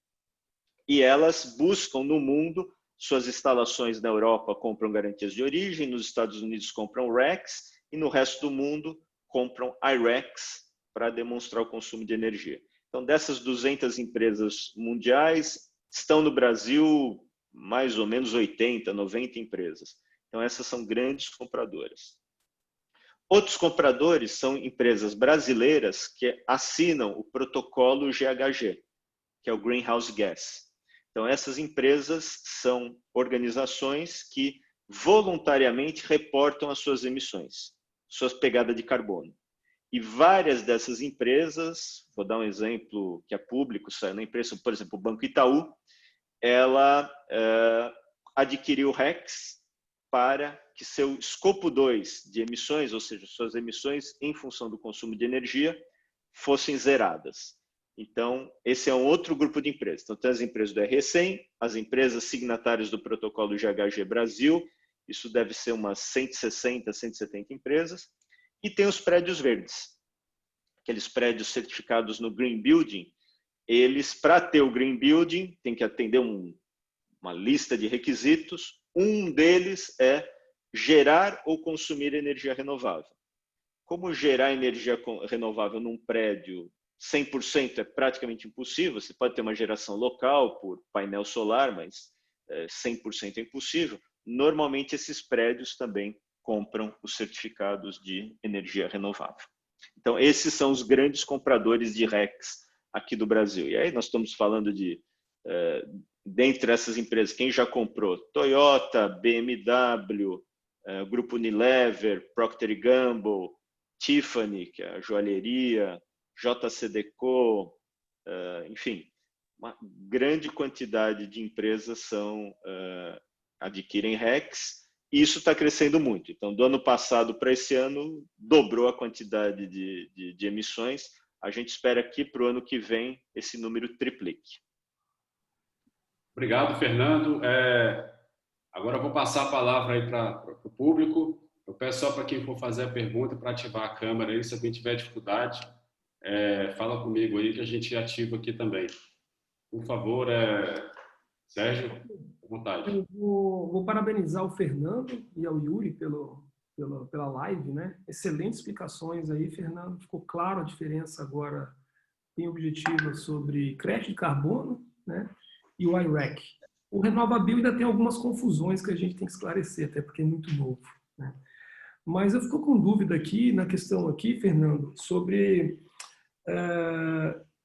E elas buscam no mundo, suas instalações na Europa compram garantias de origem, nos Estados Unidos compram RECs e no resto do mundo compram I-RECs para demonstrar o consumo de energia. Então, dessas 200 empresas mundiais, estão no Brasil mais ou menos 80, 90 empresas. Então, essas são grandes compradoras. Outros compradores são empresas brasileiras que assinam o protocolo GHG, que é o Greenhouse Gas. Então, essas empresas são organizações que voluntariamente reportam as suas emissões, suas pegadas de carbono. E várias dessas empresas, vou dar um exemplo que é público, saiu na imprensa, por exemplo, o Banco Itaú, ela adquiriu RECs para que seu escopo 2 de emissões, ou seja, suas emissões em função do consumo de energia, fossem zeradas. Então, esse é um outro grupo de empresas. Então, tem as empresas do RE100, as empresas signatárias do protocolo GHG Brasil, isso deve ser umas 160, 170 empresas, e tem os prédios verdes, aqueles prédios certificados no Green Building. Eles, para ter o Green Building, tem que atender uma lista de requisitos. Um deles é gerar ou consumir energia renovável. Como gerar energia renovável num prédio 100% é praticamente impossível, você pode ter uma geração local por painel solar, mas 100% é impossível. Normalmente, esses prédios também compram os certificados de energia renovável. Então, esses são os grandes compradores de RECs aqui do Brasil. E aí nós estamos falando de, dentre essas empresas, quem já comprou? Toyota, BMW, Grupo Unilever, Procter & Gamble, Tiffany, que é a joalheria, JCDecaux, enfim, uma grande quantidade de empresas adquirem RECs, e isso está crescendo muito. Então, do ano passado para esse ano, dobrou a quantidade de emissões. A gente espera que para o ano que vem esse número triplique. Obrigado, Fernando. Agora eu vou passar a palavra aí para o público. Eu peço só para quem for fazer a pergunta para ativar a câmera aí. Se alguém tiver dificuldade, fala comigo aí que a gente ativa aqui também. Por favor, Sérgio, à vontade. Eu vou parabenizar o Fernando e ao Yuri pela live, né? Excelentes explicações aí, Fernando. Ficou claro a diferença agora em objetiva sobre crédito de carbono, né? E o I-REC. O RenovaBio ainda tem algumas confusões que a gente tem que esclarecer, até porque é muito novo. né? Mas eu fico com dúvida aqui, na questão aqui, Fernando, sobre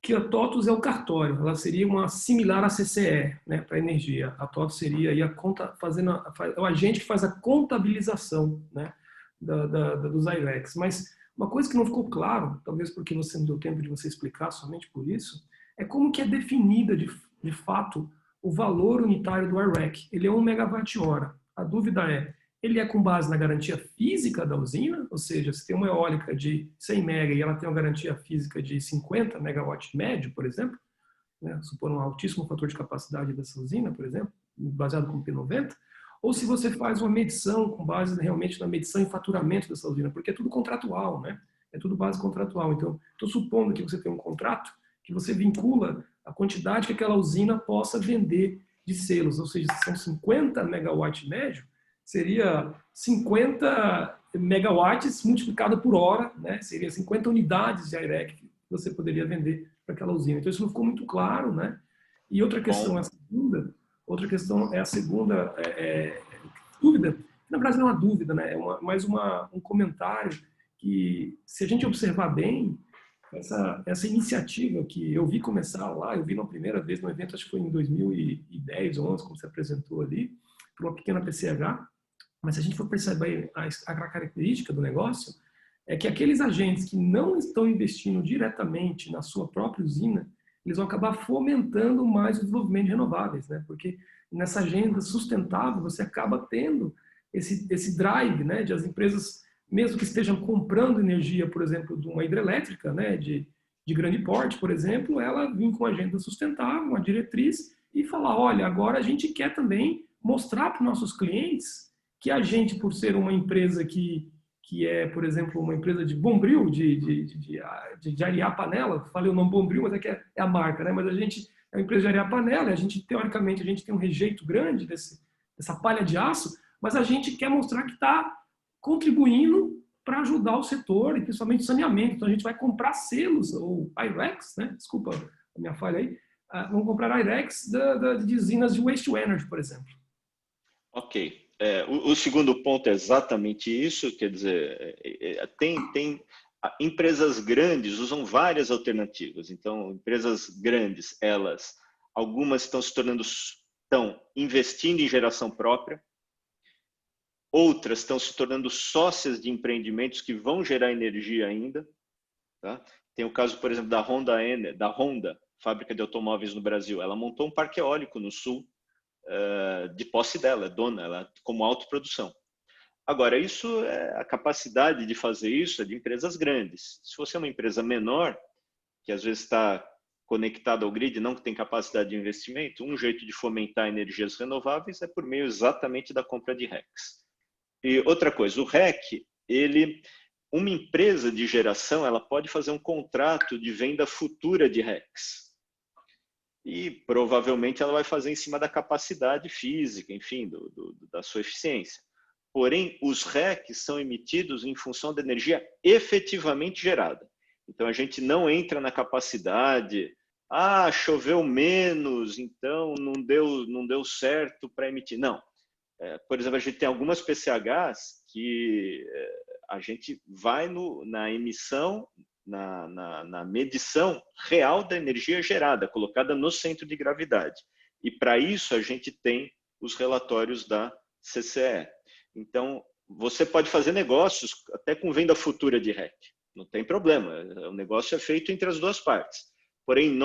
que a TOTUS é o cartório, ela seria uma similar à CCE, né, para energia. A TOTUS seria aí o agente que faz a contabilização, né, dos IRECs. Mas uma coisa que não ficou claro, talvez porque você não deu tempo de você explicar somente por isso, é como que é definida de fato o valor unitário do IREC. Ele é 1 megawatt-hora. A dúvida é, ele é com base na garantia física da usina, ou seja, se tem uma eólica de 100 mega e ela tem uma garantia física de 50 megawatt médio, por exemplo, né, supor um altíssimo fator de capacidade dessa usina, por exemplo, baseado com P90, ou se você faz uma medição com base realmente na medição e faturamento dessa usina, porque é tudo contratual, né? É tudo base contratual. Então, estou supondo que você tem um contrato que você vincula a quantidade que aquela usina possa vender de selos, ou seja, se são 50 megawatt médio, seria 50 megawatts multiplicado por hora, né? Seria 50 unidades de IREC que você poderia vender para aquela usina. Então, isso não ficou muito claro, né? E outra questão, é a segunda dúvida, na verdade não é uma dúvida, né? É mais um comentário que, se a gente observar bem, essa iniciativa que eu vi começar lá, eu vi na primeira vez no evento, acho que foi em 2010 ou 11, como você apresentou ali, para uma pequena PCH, mas se a gente for perceber a característica do negócio, é que aqueles agentes que não estão investindo diretamente na sua própria usina, eles vão acabar fomentando mais o desenvolvimento de renováveis, né? Porque nessa agenda sustentável você acaba tendo esse drive, né, de as empresas, mesmo que estejam comprando energia, por exemplo, de uma hidrelétrica, né, de grande porte, por exemplo, ela vir com uma agenda sustentável, uma diretriz, e falar, olha, agora a gente quer também mostrar para os nossos clientes que a gente, por ser uma empresa que é, por exemplo, uma empresa de bombril, de arear panela, falei o nome bombril, mas é a marca, né? Mas a gente é uma empresa de arear panela, e a gente, teoricamente, a gente tem um rejeito grande dessa palha de aço, mas a gente quer mostrar que está contribuindo para ajudar o setor, e principalmente o saneamento. Então, a gente vai comprar selos, ou IRECs, né? Desculpa a minha falha aí, vamos comprar IRECs de usinas de waste to energy, por exemplo. Ok. O segundo ponto é exatamente isso, quer dizer, empresas grandes usam várias alternativas. Então, empresas grandes, algumas estão investindo em geração própria, outras estão se tornando sócias de empreendimentos que vão gerar energia ainda. Tá? Tem o caso, por exemplo, da Honda, fábrica de automóveis no Brasil. Ela montou um parque eólico no sul, de posse dela, é dona, ela como autoprodução. Agora, a capacidade de fazer isso é de empresas grandes. Se você é uma empresa menor, que às vezes está conectada ao grid, não tem capacidade de investimento, um jeito de fomentar energias renováveis é por meio exatamente da compra de RECs. E outra coisa, o REC, uma empresa de geração, ela pode fazer um contrato de venda futura de RECs. E provavelmente ela vai fazer em cima da capacidade física, enfim, da sua eficiência. Porém, os RECs são emitidos em função da energia efetivamente gerada. Então, a gente não entra na capacidade, choveu menos, então não deu certo para emitir. Não. Por exemplo, a gente tem algumas PCHs que a gente vai na emissão, na medição real da energia gerada, colocada no centro de gravidade. E para isso a gente tem os relatórios da CCE. Então, você pode fazer negócios até com venda futura de REC. Não tem problema, o negócio é feito entre as duas partes. Porém,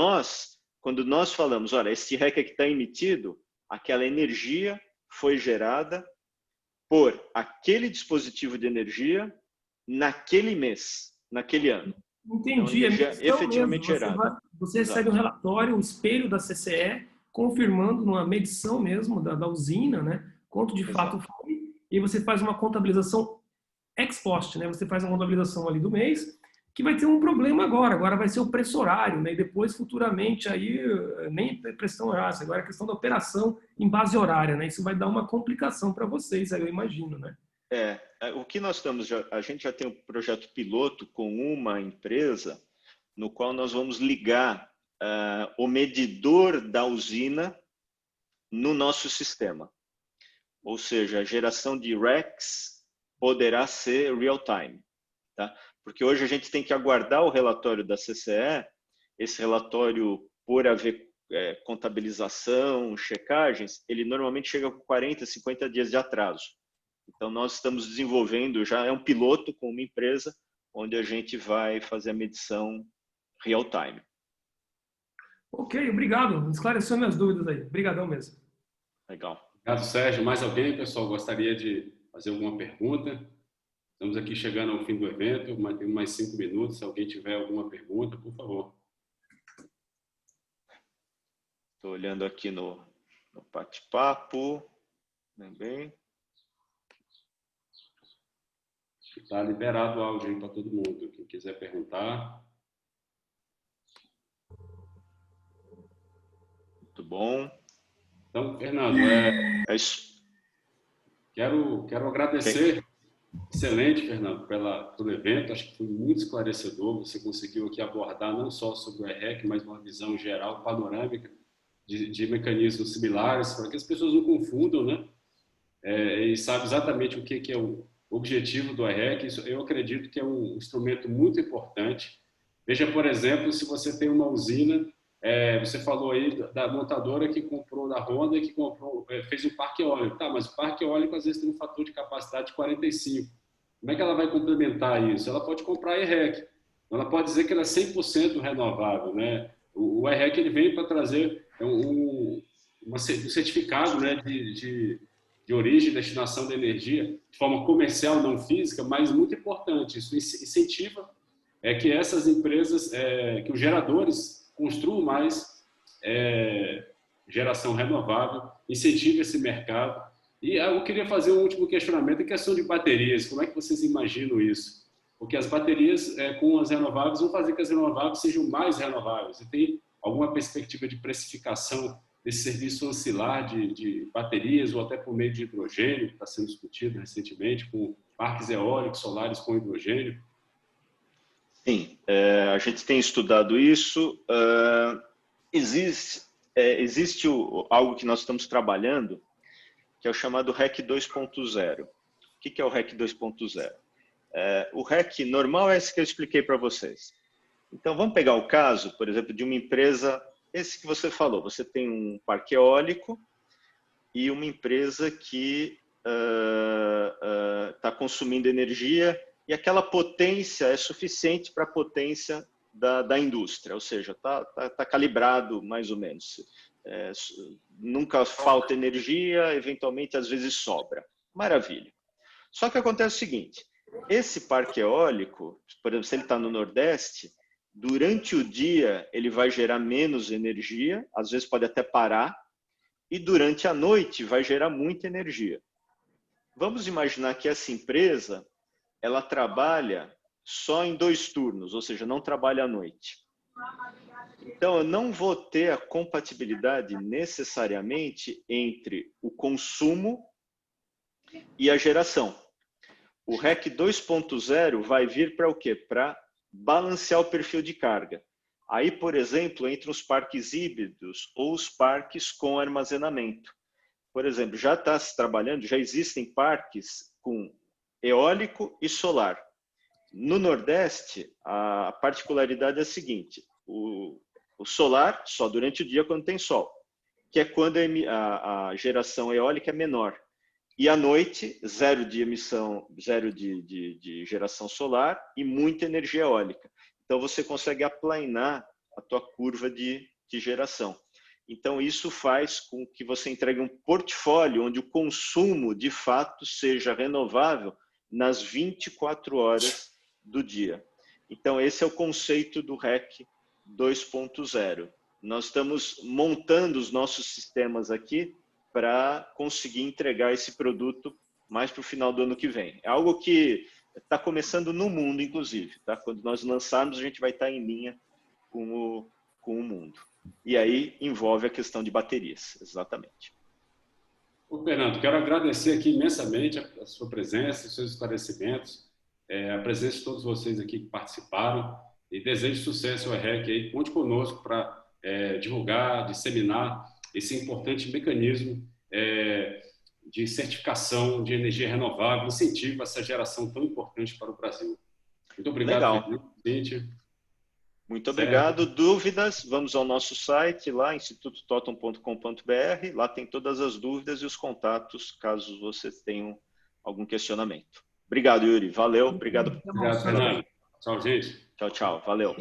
quando nós falamos, olha, esse REC que está emitido, aquela energia foi gerada por aquele dispositivo de energia naquele mês, naquele ano. Entendi, então, é efetivamente gerada. Você recebe um relatório, um espelho da CCE, confirmando numa medição mesmo da usina, né? Quanto de fato foi, e você faz uma contabilização ex post, né? Você faz uma contabilização ali do mês, que vai ter um problema agora vai ser o preço horário, né? E depois, futuramente, aí nem pressão horária, agora é questão da operação em base horária, né? Isso vai dar uma complicação para vocês, aí eu imagino, né? O que nós estamos, a gente já tem um projeto piloto com uma empresa no qual nós vamos ligar o medidor da usina no nosso sistema. Ou seja, a geração de RECs poderá ser real-time, tá? Porque hoje a gente tem que aguardar o relatório da CCE, esse relatório, por haver contabilização, checagens, ele normalmente chega com 40, 50 dias de atraso. Então, nós estamos desenvolvendo, já é um piloto com uma empresa, onde a gente vai fazer a medição real-time. Ok, obrigado. Esclareceu minhas dúvidas aí. Obrigadão mesmo. Legal. Obrigado, Sérgio. Mais alguém, pessoal, gostaria de fazer alguma pergunta? Estamos aqui chegando ao fim do evento, mas tem mais 5 minutos. Se alguém tiver alguma pergunta, por favor. Estou olhando aqui no bate-papo. Também. Está liberado o áudio aí para todo mundo. Quem quiser perguntar. Muito bom. Então, Fernando, é isso. Quero agradecer. Excelente, Fernando, pelo evento. Acho que foi muito esclarecedor. Você conseguiu aqui abordar não só sobre o ERREC, mas uma visão geral, panorâmica, de mecanismos similares, para que as pessoas não confundam, né? E sabe exatamente o que é o objetivo do ERREC. Isso, eu acredito que é um instrumento muito importante. Veja, por exemplo, se você tem uma usina, você falou aí da montadora que comprou da Honda e que fez um parque eólico. Tá, mas o parque eólico às vezes tem um fator de capacidade de 45. Como é que ela vai complementar isso? Ela pode comprar ERREC. Ela pode dizer que ela é 100% renovável, né? O ERREC ele vem para trazer um certificado, né, de origem e destinação da energia de forma comercial, não física, mas muito importante. Isso incentiva que essas empresas, que os geradores construam mais geração renovável, incentive esse mercado. E eu queria fazer um último questionamento em questão de baterias. Como é que vocês imaginam isso? Porque as baterias com as renováveis vão fazer que as renováveis sejam mais renováveis. E tem alguma perspectiva de precificação desse serviço ancilar de baterias ou até por meio de hidrogênio, que está sendo discutido recentemente, com parques eólicos, solares com hidrogênio? Sim, a gente tem estudado isso. Existe algo que nós estamos trabalhando, que é o chamado REC 2.0. O que é o REC 2.0? O REC normal é esse que eu expliquei para vocês. Então, vamos pegar o caso, por exemplo, de uma empresa, esse que você falou. Você tem um parque eólico e uma empresa que está consumindo energia e aquela potência é suficiente para a potência da indústria, ou seja, está calibrado mais ou menos. Nunca falta energia, eventualmente às vezes sobra. Maravilha. Só que acontece o seguinte, esse parque eólico, por exemplo, se ele está no Nordeste, durante o dia ele vai gerar menos energia, às vezes pode até parar, e durante a noite vai gerar muita energia. Vamos imaginar que essa empresa ela trabalha só em 2 turnos, ou seja, não trabalha à noite. Então, eu não vou ter a compatibilidade necessariamente entre o consumo e a geração. O REC 2.0 vai vir para o quê? Para balancear o perfil de carga. Aí, por exemplo, entre os parques híbridos ou os parques com armazenamento. Por exemplo, já está se trabalhando, já existem parques com eólico e solar. No Nordeste, a particularidade é a seguinte, o solar só durante o dia quando tem sol, que é quando a geração eólica é menor. E à noite, zero de emissão, zero de geração solar e muita energia eólica. Então, você consegue aplanar a tua curva de geração. Então, isso faz com que você entregue um portfólio onde o consumo, de fato, seja renovável nas 24 horas do dia. Então, esse é o conceito do REC 2.0. Nós estamos montando os nossos sistemas aqui para conseguir entregar esse produto mais para o final do ano que vem. É algo que está começando no mundo, inclusive. Tá? Quando nós lançarmos, a gente vai estar em linha com o mundo. E aí envolve a questão de baterias, exatamente. Ô, Fernando, quero agradecer aqui imensamente a sua presença, os seus esclarecimentos, a presença de todos vocês aqui que participaram e desejo sucesso ao ERREC aí. Conte conosco para divulgar, disseminar esse importante mecanismo de certificação de energia renovável, incentiva essa geração tão importante para o Brasil. Muito obrigado, Felipe. Muito obrigado. Dúvidas? Vamos ao nosso site lá, institutototum.com.br. Lá tem todas as dúvidas e os contatos, caso vocês tenham algum questionamento. Obrigado, Yuri. Valeu. Obrigado. Obrigado, Fernando. Tchau, gente. Tchau, tchau. Valeu.